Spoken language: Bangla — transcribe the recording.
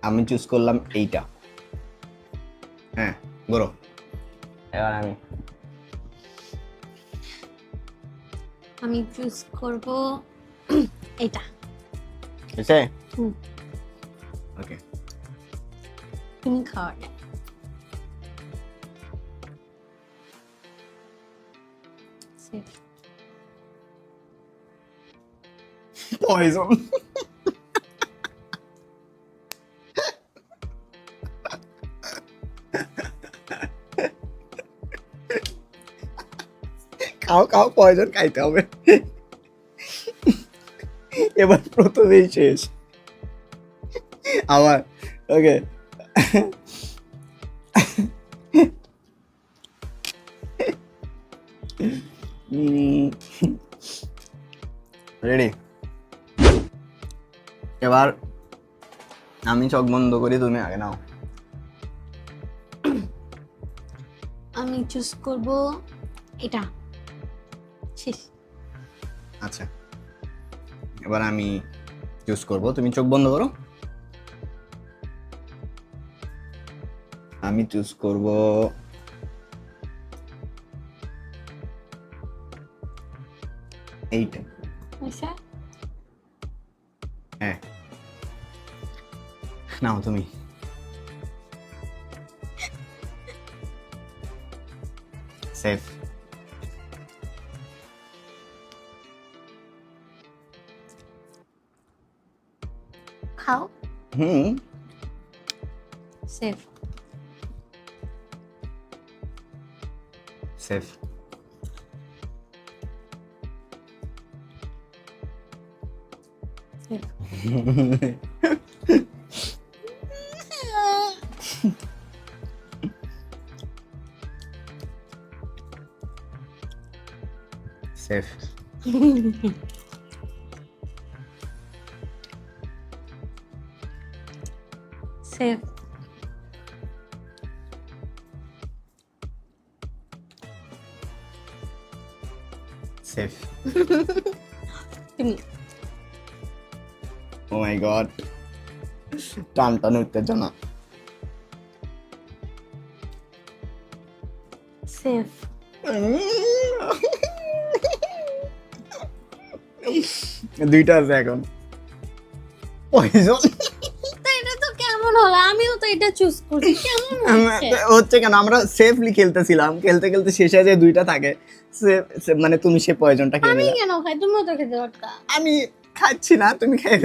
আমি চুজ করলাম এইটা। হ্যাঁ বলো। এবার আমি চুজ করব এটা। এসে হুম, ওকে। তুমি খাও এটা। Safe. পয়জন। খাও খাও, পয়জন খাইতে হবে। এবার প্রথমেই শেষ আমার। ওকে, রেডি? এবার আমি চোখ বন্ধ করি, তুমি আগে নাও। আমি চুজ করব এটা। শেষ। আচ্ছা, এবার আমি চুজ করব, তুমি চোখ বন্ধ করো। আমি চুজ করব এইটা। আচ্ছা, হ্যাঁ, নাও তুমি। সেফ। খাও। হুম, সেফ। সেফ। সেফ। সেফ। সেফ। সেফ। তুমি। ও মাই গড, টান টান উত্তেজনা। সেফ। দুইটা আছে এখন। পয়জন তো এটা তো কেমন হলো? আমিও তো এটা চুজ করছি, কেমন হচ্ছে? হচ্ছে কেন, আমরা সেফলি খেলতেছিলাম, খেলতে খেলতে শেষে যে দুইটা থাকে, মানে তুমি সে পয়জনটা খেয়ে আমি নিলে। কেন খাই? তুমিও তো খেতে পারতা। আমি খাচ্ছি না, তুমি খেয়ে